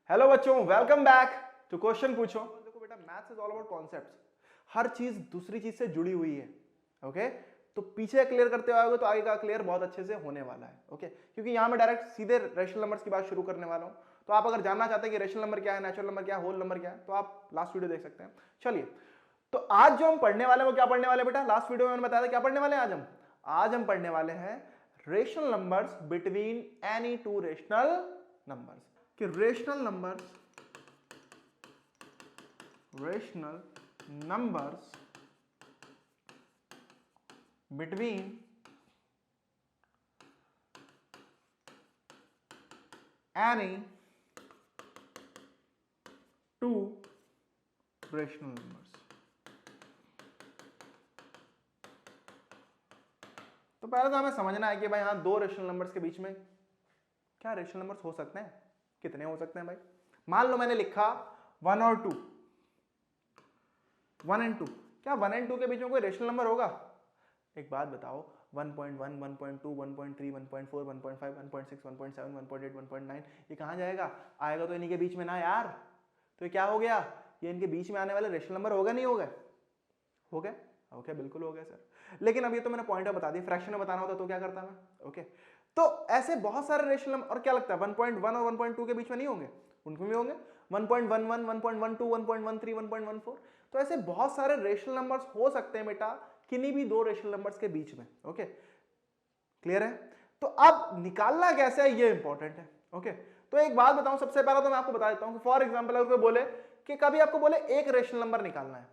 Hello बच्चों, welcome back to question पूछो। देखो बेटा, maths is all about concepts. हर चीज दूसरी चीज से जुड़ी हुई है। ओके, तो पीछे क्लियर करते आओगे तो आगे का क्लियर बहुत अच्छे से होने वाला है। ओके, क्योंकि यहां मैं डायरेक्ट सीधे रेशनल नंबर्स की बात शुरू करने वाला हूं। तो आप अगर जानना चाहते हैं कि रेशनल नंबर क्या है, नेचुरल नंबर क्या है, होल नंबर क्या है, तो आप लास्ट वीडियो देख सकते हैं। चलिए, तो आज जो हम पढ़ने वाले हैं वो क्या पढ़ने वाले हैं बेटा? लास्ट वीडियो में मैंने बताया था क्या पढ़ने वाले हैं। आज हम पढ़ने वाले हैं rational numbers between any two rational numbers. कि rational numbers between any two rational numbers। तो पहले तो हमें समझना है कि भाई हाँ, दो रेशनल नंबर्स के बीच में क्या रेशनल नंबर्स हो सकते हैं, कितने हो सकते हैं भाई। मान लो मैंने लिखा 1 और 2, 1 एंड 2। क्या 1 एंड 2 के बीच में कोई रेशनल नंबर होगा? एक बात बताओ, 1.1, 1.2, 1.3, 1.4, 1.5, 1.6, 1.7, 1.8, 1.9, ये कहां जाएगा? आएगा तो इन्हीं के बीच में ना यार। तो ये क्या हो गया? ये इनके बीच में आने वाले रेशनल नंबर होगा नहीं होगा? हो गया? ओके, बिल्कुल हो गया सर। लेकिन अब ये तो मैंने पॉइंट बता दिया, फ्रैक्शन में बताना होता तो क्या करता मैं? ओके, तो ऐसे बहुत सारे रेशनल नंबर। और क्या लगता है 1.1 और 1.2 के बीच में नहीं होंगे? उनमें भी होंगे। 1.11, 1.12, 1.13, 1.14। तो ऐसे बहुत सारे रेशनल नंबर्स हो सकते हैं बेटा किन्हीं भी दो रेशनल नंबर्स के बीच में। ओके, क्लियर है? तो अब निकालना कैसे है ये इंपॉर्टेंट है। ओके, तो एक बात बताऊं, सबसे पहला तो मैं आपको बता देता हूं कि फॉर एग्जांपल अगर कोई बोले कि कभी आपको बोले एक रेशनल नंबर निकालना है,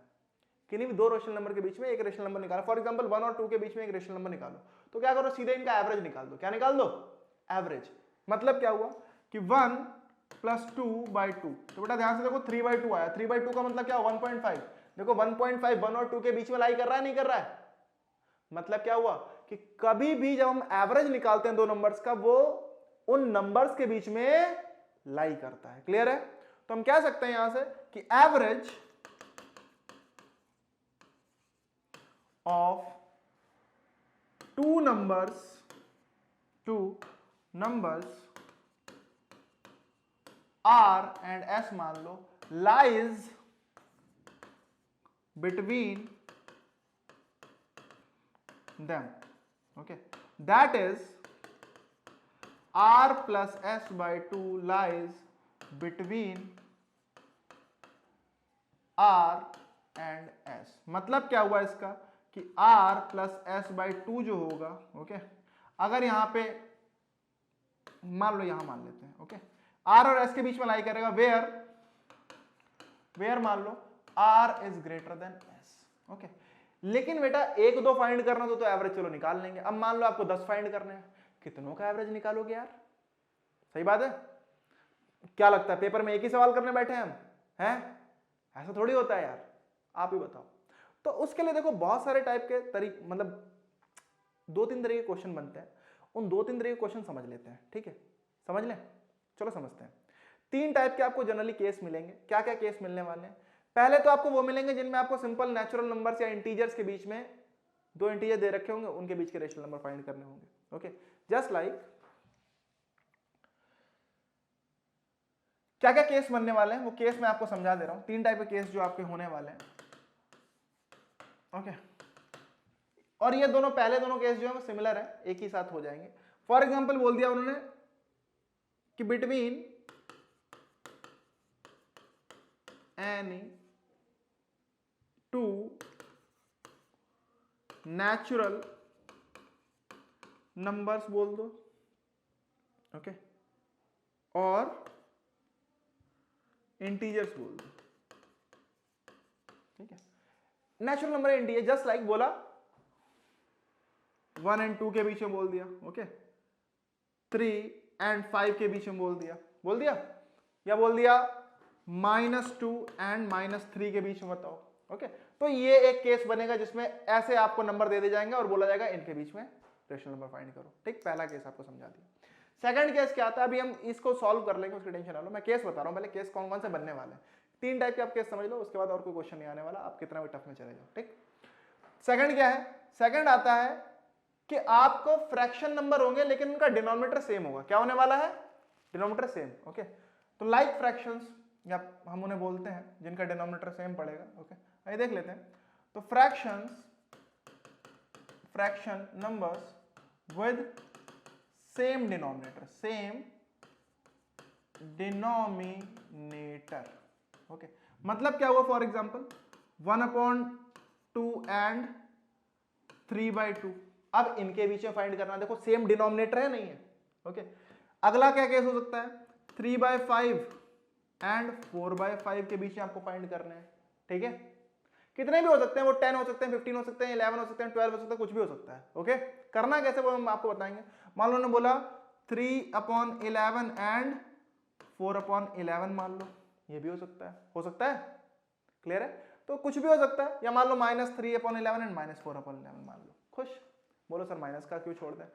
किन्हीं भी दो रेशनल नंबर के बीच में एक रेशनल नंबर निकालो, फॉर एग्जांपल 1 और 2 के बीच में एक रेशनल नंबर निकालो, तो क्या करो? सीधे इनका एवरेज निकाल दो। क्या निकाल दो? एवरेज। मतलब क्या हुआ कि 1 + 2/2। तो बेटा ध्यान से देखो, 3/2 आया। 3/2 का मतलब क्या? 1.5। देखो 1.5 1 और 2 के बीच में लाई कर रहा है नहीं कर रहा है? मतलब क्या हुआ कि कभी भी जब हम एवरेज निकालते हैं दो नंबर्स का, वो उन नंबर्स के बीच में लाई करता है। क्लियर है? तो हम कह सकते हैं यहां से कि average of two numbers R and S मान लो, lies between them। okay, that is r plus s/2 lies between r and s। मतलब क्या हुआ इसका कि r plus s/2 जो होगा, ओके, अगर यहां पे मान लो, यहां मान लेते हैं, ओके, r और s के बीच में लाई करेगा वेयर मान लो r is greater than s। Okay, लेकिन बेटा एक दो फाइंड करना तो एवरेज चलो निकाल लेंगे। अब मान लो आपको 10 फाइंड करने हैं, कितनों का एवरेज निकालोगे यार? सही बात है। क्या लगता है पेपर में एक ही सवाल करने बैठे हैं हम? हैं? ऐसा थोड़ी होता है यार, आप ही बताओ। तो उसके लिए देखो बहुत सारे टाइप के तरीके, मतलब 2-3 तरह के क्वेश्चन बनते हैं। उन 2-3 तरह के क्वेश्चन समझ लेते हैं, ठीक है? समझ लें, चलो समझते हैं। 3 टाइप के आपको जनरली केस मिलेंगे। क्या क्या केस मिलने वाले हैं? पहले तो आपको वो मिलेंगे जिनमें आपको सिंपल नेचुरल नंबर्स या इंटीजर्स के बीच में दो इंटीजर दे रखे होंगे, उनके बीच के रेशनल नंबर फाइंड करने होंगे। ओके, जस्ट लाइक क्या क्या केस बनने वाले हैं वो केस मैं आपको समझा दे रहा हूं। 3 टाइप के केस जो आपके होने वाले हैं। ओके, और ये दोनों पहले दोनों केस जो है वो सिमिलर है, एक ही साथ हो जाएंगे। फॉर एग्जाम्पल बोल दिया उन्होंने कि between any to natural numbers बोल दो, ओके, और इंटीजर्स बोल दो, ठीक है? Natural number integer, just like बोला 1 एंड 2 के बीच में बोल दिया, ओके, 3 एंड 5 के बीच में बोल दिया, या बोल दिया -2 एंड -3 के बीच में बताओ। ओके, तो ये एक केस बनेगा जिसमें ऐसे आपको नंबर दे जाएंगे और बोला जाएगा इनके बीच में रेशनल नंबर फाइंड करो। ठीक, पहला केस आपको समझा दिया। सेकंड केस क्या आता है, अभी हम इसको सॉल्व कर लेंगे, उसकी टेंशन ना लो। मैं केस बता रहा हूं, पहले केस कौन कौन से बनने वाले हैं। 3 टाइप के आप केस समझ लो, उसके बाद और कोई क्वेश्चन नहीं आने वाला, आप कितना भी टफ में चले जाओ। ठीक, सेकंड क्या है? सेकंड आता है कि आपको फ्रैक्शन नंबर होंगे लेकिन उनका डिनोमिनेटर सेम होगा। क्या होने वाला है? Denominator same. ओके, तो लाइक फ्रैक्शंस या हम उन्हें बोलते हैं जिनका डिनोमिनेटर सेम पड़ेगा। ओके, आइए देख लेते हैं। तो fraction numbers with same denominator. Okay, मतलब क्या हुआ? For example 1/2 and 3/2। अब इनके बीच में फाइंड करना, देखो सेम डिनोमिनेटर है नहीं है। ओके, अगला क्या केस हो सकता है? 3/5 एंड 4/5 के बीच में आपको फाइंड करना है। ठीक है, कितने भी हो सकते हैं वो, 10 हो सकते हैं, 15 हो सकते हैं, 11 हो सकते हैं, 12 हो सकता है, कुछ भी हो सकता है। ओके, करना कैसे वो हम आपको बताएंगे। मान लो ने बोला 3/11 एंड 4/11 मान लो, ये भी हो सकता है। क्लियर है? तो कुछ भी हो सकता है, या मान लो -3/11 एंड -4/11 मान लो। खुश? बोलो सर माइनस का क्यों छोड़ दें?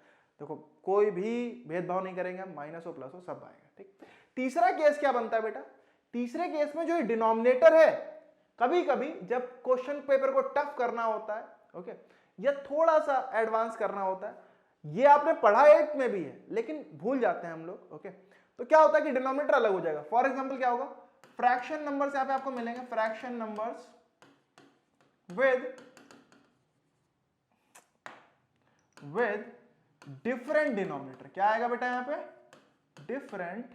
देखो कोई भी भेदभाव नहीं करेंगे हम, माइनस हो प्लस हो सब आएगा। ठीक, तीसरा केस क्या बनता है बेटा? तीसरे केस में जो डिनोमिनेटर है, कभी कभी जब क्वेश्चन पेपर को टफ करना होता है, ओके, या थोड़ा सा एडवांस करना होता है, ये आपने पढ़ा 8th में भी है लेकिन भूल जाते हैं हम लोग। ओके, तो क्या होता है कि डिनोमिनेटर अलग हो जाएगा। फॉर एग्जांपल क्या होगा? फ्रैक्शन नंबर्स यहां पे आपको मिलेंगे, fraction numbers with different denominator. क्या आएगा बेटा यहां पे? Different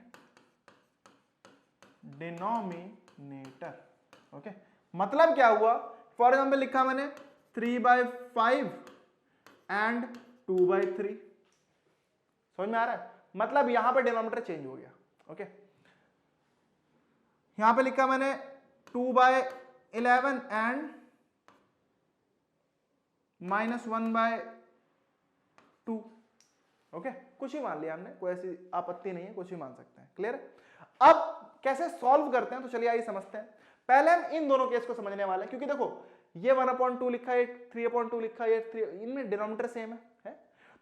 denominator. ओके, मतलब क्या हुआ? फॉर एग्जांपल लिखा मैंने 3/5 एंड 2/3। समझ में आ रहा है? मतलब यहां पे डिनोमिनेटर चेंज हो गया। ओके, यहां पे लिखा मैंने 2/11 एंड -1/2। ओके, कुछ ही मान लिया हमने, कोई ऐसी आपत्ति नहीं है, कुछ ही मान सकते हैं। क्लियर? अब कैसे सॉल्व करते हैं, तो चलिए आइए समझते हैं। पहले हम इन दोनों केस को समझने वाले हैं, क्योंकि देखो ये 1/2 लिखा है, 3/2 लिखा है, 3, इनमें डिनोमिनेटर सेम है?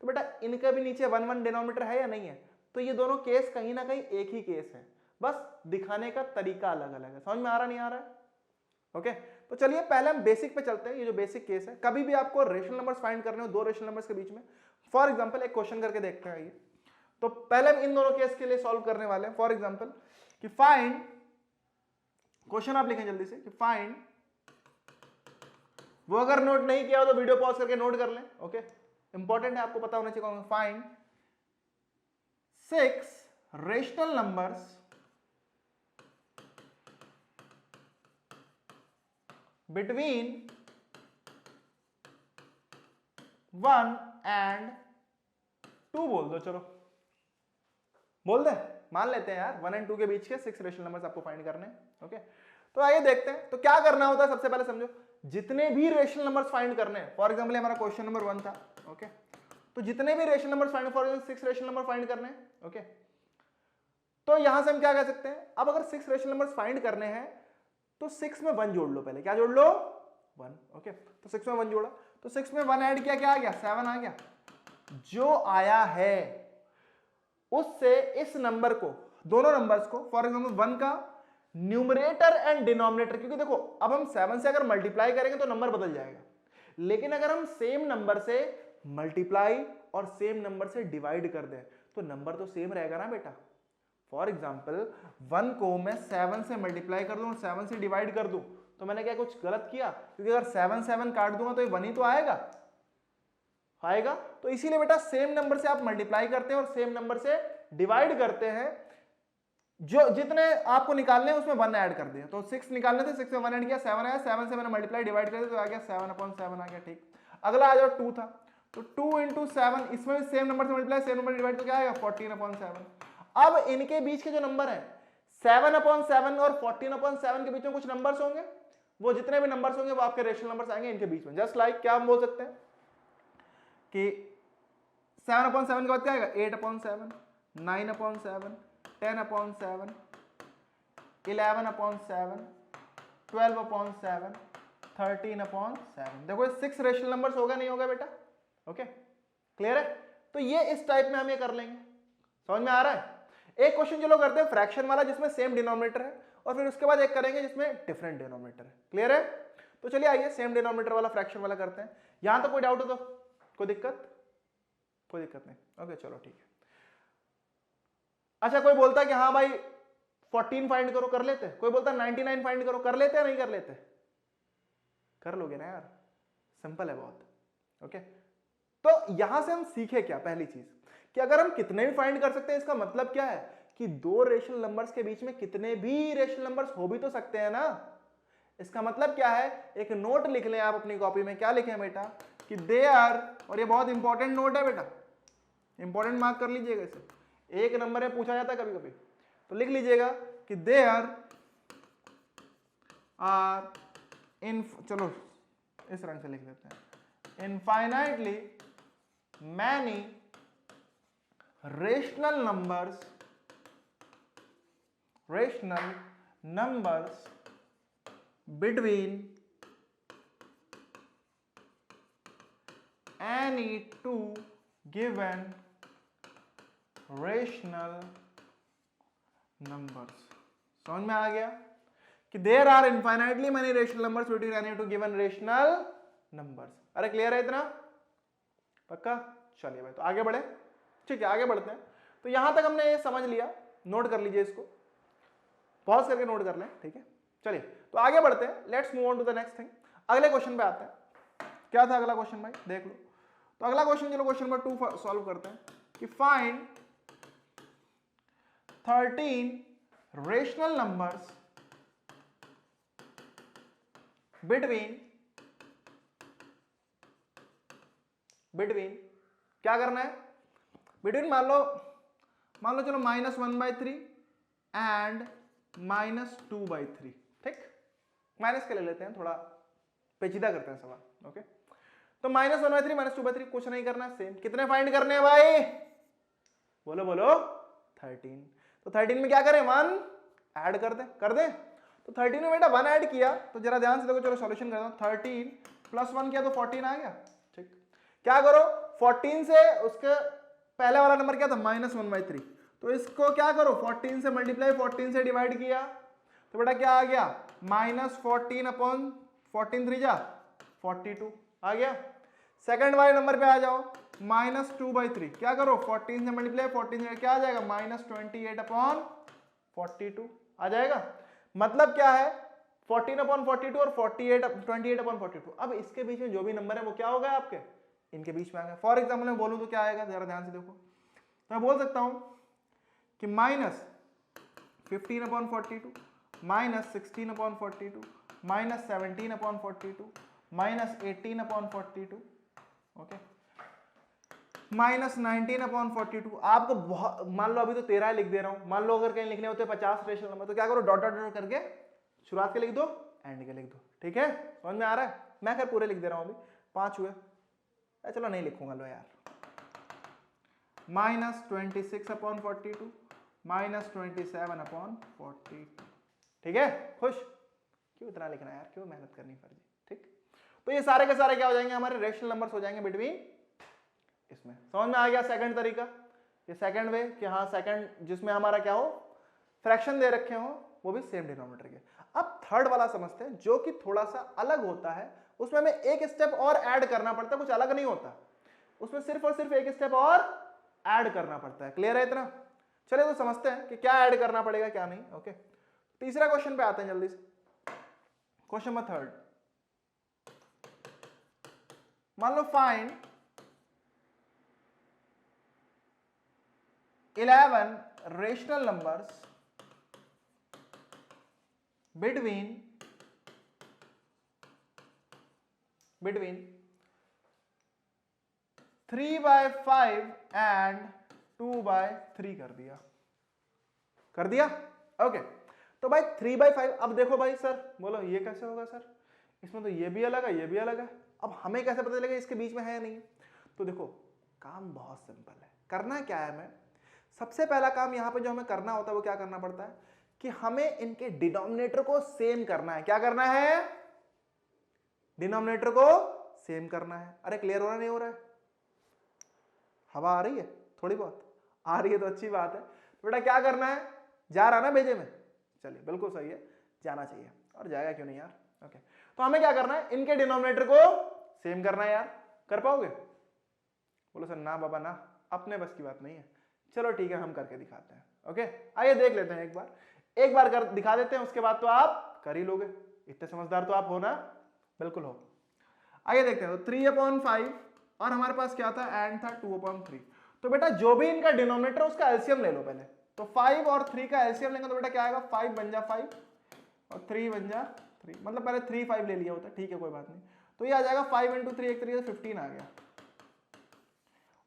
तो बेटा इनका भी नीचे 1 डिनोमिनेटर है या नहीं है? तो ये दोनों केस कहीं ना कहीं एक ही केस है, बस दिखाने का तरीका अलग अलग है। समझ में आ रहा नहीं आ रहा है? ओके, तो चलिए पहले हम बेसिक पे चलते हैं। ये जो बेसिक केस है, कभी भी आपको रेशनल नंबर्स फाइंड करने हो दो रेशनल नंबर्स के बीच में, फॉर एग्जांपल एक क्वेश्चन करके देखते हैं। ये तो पहले हम इन दोनों केस के लिए सॉल्व करने वाले हैं। फॉर एग्जांपल कि फाइंड, क्वेश्चन आप लिखें जल्दी से कि फाइंड, वो अगर नोट नहीं किया हो तो वीडियो पॉज करके नोट कर लें। ओके, इंपॉर्टेंट है, आपको पता होना चाहिए। Find 6 rational numbers between 1 and 2 बोल दो, चलो बोल दे, मान लेते हैं यार 1 एंड 2 के बीच के 6 रेशनल नंबर्स आपको फाइंड करने हैं। ओके, तो आइए देखते हैं। तो क्या करना होता है, सबसे पहले समझो, जितने भी रेशनल नंबर्स फाइंड करने हैं, फॉर एग्जांपल हमारा क्वेश्चन नंबर 1 था। ओके, तो जितने भी rational numbers find, for example 6 rational number find करने हैं। ओके, तो यहां से हम क्या कह सकते हैं, अब अगर 6 रेशनल नंबर्स फाइंड करने हैं तो 6 में 1 जोड़ लो। पहले क्या जोड़ लो? 1। ओके, तो 6 में 1 जोड़ा, तो 6 में 1 ऐड किया, क्या आ गया? 7 आ गया। जो आया है उससे इस नंबर को, दोनों नंबर्स को, फॉर एग्जांपल 1 का न्यूमरेटर एंड डिनोमिनेटर, क्योंकि देखो अब हम 7 से अगर मल्टीप्लाई करेंगे तो नंबर बदल जाएगा, लेकिन अगर हम सेम नंबर से मल्टीप्लाई और सेम नंबर से डिवाइड कर दें तो नंबर तो सेम रहेगा ना बेटा। फॉर एग्जाम्पल 1 को मैं 7 से मल्टीप्लाई कर दूं और 7 से डिवाइड कर दूं तो मैंने क्या कुछ गलत किया? क्योंकि अगर 7 काट दूंगा तो ये 1 ही तो आएगा। तो इसीलिए बेटा सेम नंबर से आप मल्टीप्लाई करते हैं और सेम नंबर से डिवाइड करते हैं, जो जितने आपको निकालने हैं उसमें 1 ऐड कर दिया। तो 6 निकालने थे, 6 में 1 ऐड किया, 7 आया, 7 से मैंने मल्टीप्लाई डिवाइड कर दिया तो आ गया 7/7 आ गया। ठीक, अगला आ जाओ 2 था, तो 2 × 7, इसमें भी सेम नंबर से मल्टीप्लाई, सेम नंबर डिवाइड तो क्या आएगा? 14/7। अब इनके बीच के जो नंबर है 7/7 और 14/7 के बीच में कुछ नंबर्स होंगे, वो जितने भी नंबर्स होंगे वो आपके रेशनल नंबर्स आएंगे इनके बीच में। जस्ट लाइक क्या हम बोल सकते हैं कि 7/7 के बाद क्या आएगा? 8/7, 9/7, 10/7, 11/7, 12/7, 13/7। देखो 6 रेशनल नंबर्स होगा नहीं होगा बेटा? ओके, क्लियर है? तो ये इस टाइप में हम ये कर लेंगे। समझ में आ रहा है? एक क्वेश्चन जो लोग करते हैं फ्रैक्शन वाला जिसमें सेम डिनोमिनेटर है, और फिर उसके बाद एक करेंगे जिसमें डिफरेंट डिनोमिनेटर है। क्लियर है? तो चलिए आइए सेम डिनोमिनेटर वाला फ्रैक्शन वाला करते हैं। यहां तो कोई डाउट हो तो कोई दिक्कत? कोई दिक्कत नहीं। ओके, चलो ठीक है। अच्छा, कोई बोलता है कि हाँ भाई 14 फाइंड करो, कर लेते? कोई बोलता 99 फाइंड करो, कर लेते या नहीं कर लेते? कर लोगे ना यार, सिंपल है बहुत। ओके, तो यहां से हम सीखे क्या? पहली चीज कि अगर हम कितने भी फाइंड कर सकते हैं, इसका मतलब क्या है कि दो रेशनल नंबर्स के बीच में कितने भी रेशनल नंबर्स हो भी तो सकते हैं ना। इसका मतलब क्या है, एक नोट लिख लें आप अपनी कॉपी में। क्या लिखें बेटा? कि दे आर, और ये बहुत इंपॉर्टेंट नोट है बेटा, इंपॉर्टेंट मार्क कर लीजिएगा इसे, एक नंबर में पूछा जाता है कभी कभी, तो लिख लीजिएगा कि दे आर इन, चलो इस रंग से लिख लेते हैं, infinitely many rational numbers between any two given rational numbers। समझ में आ गया कि there are infinitely many rational numbers between any two given rational numbers। अरे क्लियर है इतना? पक्का? चलिए भाई, तो आगे बढ़े। ठीक है, आगे बढ़ते हैं। तो यहां तक हमने ये समझ लिया, नोट कर लीजिए इसको, पॉज करके नोट कर लें, ठीक है। चलिए तो आगे बढ़ते हैं, let's move on to the next thing. अगले क्वेश्चन पे आते हैं। क्या था अगला क्वेश्चन भाई, देख लो। तो अगला क्वेश्चन, चलो क्वेश्चन नंबर 2 सॉल्व करते हैं कि फाइंड 13 रेशनल नंबर्स बिटवीन क्या करना है, बिटवीन मान लो चलो -1/3 एंड -2/3, ठीक। माइनस के ले लेते हैं, थोड़ा पेचीदा करते हैं सवाल। ओके, तो -1/3 -2/3 कुछ नहीं करना, सेम। कितने फाइंड करने हैं भाई? बोलो बोलो, 13। तो 13 में क्या करें, 1 ऐड कर दें, तो 13 में बेटा 1 ऐड किया, तो जरा ध्यान से देखो, चलो सॉल्यूशन करता हूं। 13 + 1 किया तो 14 आ गया, ठीक। क्या करो, 14 से उसके पहले वाला नंबर क्या था, -1/3, तो इसको क्या करो, 14 से मल्टीप्लाई, 14 से डिवाइड किया, तो बेटा क्या आ गया, -14/14 3 जा 42 आ गया। सेकंड वाले नंबर पे आ जाओ, -2/3, क्या करो, 14 से मल्टीप्लाई, 14 से क्या आ जाएगा, -28/42 आ जाएगा। मतलब क्या है, 14/42 और 28/42। अब इसके बीच में जो भी नंबर है वो क्या हो गया आपके, इनके बीच में आ गया। फॉर एग्जाम्पल मैं बोलूं तो क्या आएगा, जरा ध्यान से देखो। तो मैं बोल सकता हूं कि -15/42, -16/42, -17/42, -18/42, ओके, -19/42। आपको बहुत, मान लो अभी तो 13 लिख दे रहा हूं, मान लो अगर कहीं लिखने होते 50 रेशनल नंबर, तो क्या करो, डॉट डॉट डॉट करके शुरुआत के लिख दो, एंड के लिख दो, ठीक है। समझ में आ रहा है? मैं खैर पूरे लिख दे रहा हूं, अभी 5 हुए, चलो नहीं लिखूंगा, लो यार, -26/42, -27/42, ठीक है। खुश? क्यों इतना लिखना है यार, क्यों मेहनत करनी फर्जी, ठीक। तो ये सारे के सारे क्या हो जाएंगे, हमारे रेशनल नंबर्स हो जाएंगे बिटवीन इसमें। समझ में आ गया सेकंड तरीका, ये सेकंड वे, कि हाँ सेकंड जिसमें हमारा क्या हो, फ्रैक्शन दे रखे हो, वो भी सेम डिनोमिनेटर के। अब थर्ड वाला समझते हैं, जो कि थोड़ा सा अलग होता है, उसमें हमें एक स्टेप और ऐड करना पड़ता है, कुछ अलग नहीं होता उसमें, सिर्फ और सिर्फ एक स्टेप और ऐड करना पड़ता है। क्लियर है इतना? चलिए तो समझते हैं कि क्या ऐड करना पड़ेगा क्या नहीं। ओके, तीसरा क्वेश्चन पे आते हैं जल्दी से। क्वेश्चन नंबर 3, मान लो find 11 rational numbers between 3/5 and 2/3 कर दिया। ओके, तो भाई 3/5, अब देखो भाई सर, बोलो ये कैसे होगा सर, इसमें तो ये भी अलग है, ये भी अलग है, अब हमें कैसे पता चलेगा इसके बीच में है या नहीं? तो देखो काम बहुत सिंपल है, करना क्या है, हमें सबसे पहला काम यहाँ पे जो हमें करना होता है वो क्या करना पड़ता है कि हमें इनके डिनोमिनेटर को सेम करना है। क्या करना है? डिनोमिनेटर को सेम करना है। अरे क्लियर हो रहा नहीं हो रहा है? हवा आ रही है? थोड़ी बहुत आ रही है तो अच्छी बात है। तो बेटा क्या करना है, जा रहा ना भेजे में, चलिए बिल्कुल सही है, जाना चाहिए, और जाएगा क्यों नहीं यार। ओके, तो हमें क्या करना है, इनके डिनोमिनेटर को सेम करना है यार। कर पाओगे? बोलो सर ना बाबा ना, अपने बस की बात नहीं है। चलो ठीक है, हम करके दिखाते हैं। ओके, आइए देख लेते हैं एक बार। एक बार कर दिखा देते हैं, उसके बाद तो आप कर ही लोगे, इतने समझदार तो आप हो ना, बिल्कुल हो। आइए देखते हैं, तो 3/5 और हमारे पास क्या था, एंड था 2/3। तो बेटा जो भी इनका डिनोमिनेटर उसका एलसीएम ले लो पहले, तो 5 और 3 का एलसीएम लेंगे तो बेटा क्या आएगा, 5 बन जा 5 और 3 बन जा 3, मतलब पहले 3 5 ले लिया होता, ठीक है कोई बात नहीं। तो ये आ जाएगा 5 × 3, एक तरीके से 15 आ गया।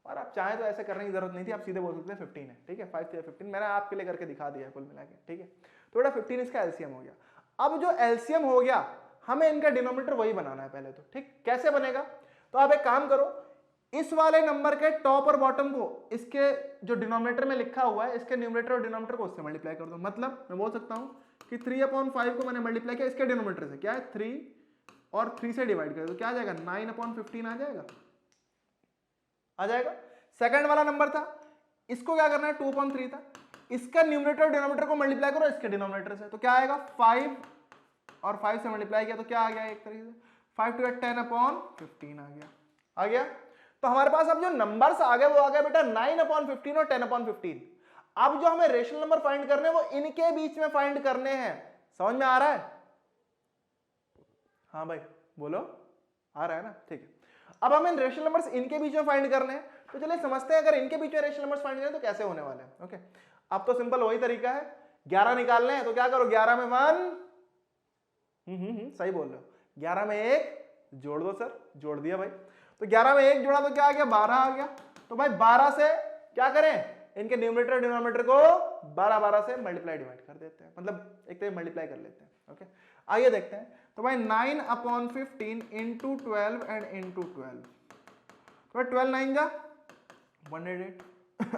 और आप चाहें तो ऐसे करने की जरूरत नहीं थी, आप सीधे बोल सकते हैं 15 है, ठीक है, 5 3 15, मैंने आपके लिए करके दिखा दिया है कुल मिला के, ठीक है। तो बेटा 15 इसका एलसीएम हो गया। अब जो एलसीएम हो गया, हमें इनका डिनोमिनेटर वही बनाना है पहले तो, ठीक। कैसे बनेगा, तो आप एक काम करो, इस वाले नंबर के टॉप और बॉटम को इसके जो डिनोमिनेटर में लिखा हुआ है, इसके न्यूमरेटर और डिनोमिनेटर को उससे मल्टीप्लाई कर दो। मतलब मैं बोल सकता हूं कि 3/5 को मैंने मल्टीप्लाई किया इसके डिनोमिनेटर से, क्या है 3 और 3 से डिवाइड कर दो, क्या आ जाएगा 9/15 आ जाएगा। सेकंड वाला नंबर था, इसको क्या करना है 2/3 था, इसका न्यूमरेटर और डिनोमिनेटर को मल्टीप्लाई करो इसके डिनोमिनेटर से, तो क्या आएगा 5 और 5 से मल्टीप्लाई किया तो क्या आ गया, एक तरीके से 5 2 10/15 आ गया। तो हमारे पास अब जो नंबर्स आ गए वो आ गए बेटा 9/15 और 10/15। अब जो हमें रेशनल नंबर फाइंड करने हैं वो इनके बीच में फाइंड करने हैं, समझ में आ रहा है? हाँ भाई बोलो, आ रहा है ना, ठीक है। अब हमें रेशनल नंबर्स इनके बीच में फाइंड करने हैं, तो चलिए समझते हैं अगर इनके बीच में रेशनल नंबर्स फाइंड करें तो कैसे होने वाले हैं। ओके, अब तो सिंपल वही तरीका है, 11 निकालने हैं तो क्या करो, 11 में 1, सही बोल रहे हो, 11 में 1 जोड़ दो सर, जोड़ दिया भाई। तो 11 में 1 जोड़ा तो क्या आ गया, 12 आ गया। तो भाई 12 से क्या करें, इनके न्यूमरेटर डिनोमिनेटर को 12 से मल्टीप्लाई डिवाइड कर देते हैं, मतलब एक तरह मल्टीप्लाई कर लेते हैं। ओके, आइए देखते हैं। तो भाई 9/15 इंटू 12 एंड इंटू 12, तो 12 9 जा 108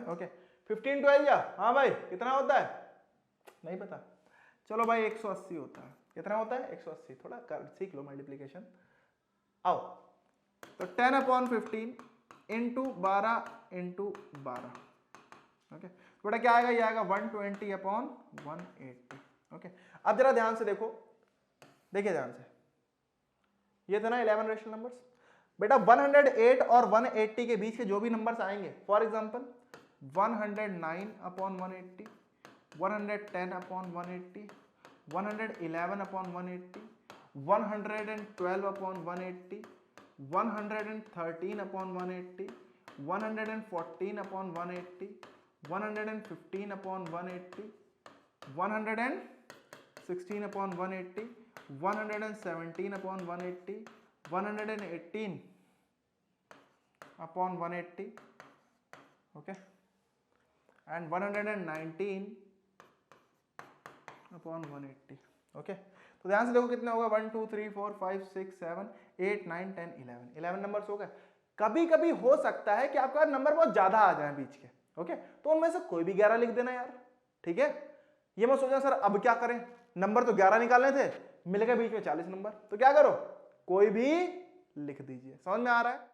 ओके, 15 12 जा, हाँ भाई कितना होता है, नहीं पता, चलो भाई 180 होता है। कितना होता है 180, थोड़ा कर सीख लो मल्टीप्लिकेशन। आओ, तो 10/15 इंटू 12 इंटू 12, ओके, थोड़ा क्या आएगा, ये आएगा 120/180। ओके, अब जरा ध्यान से देखो, देखिए ध्यान से, ये था ना 11 रेशनल नंबर्स। बेटा 108 और 180 के बीच के जो भी नंबर्स आएंगे, for example 109/180, 110/180, 111/180, 112/180, 113/180, 114/180, 115/180, 116/180, 117/180, 118/180, okay, and 119/180, okay। तो ध्यान से देखो कितने होगा, 1 2 3 4 5 6 7 8 9 10 11 नंबर्स हो गए। कभी कभी हो सकता है कि आपका नंबर बहुत ज्यादा आ जाए बीच के, ओके, तो उनमें से कोई भी 11 लिख देना यार, ठीक है। ये मत सोचना सर अब क्या करें, नंबर तो 11 निकालने थे, मिल गए बीच में 40 नंबर, तो क्या करो कोई भी लिख दीजिए, समझ में आ रहा है।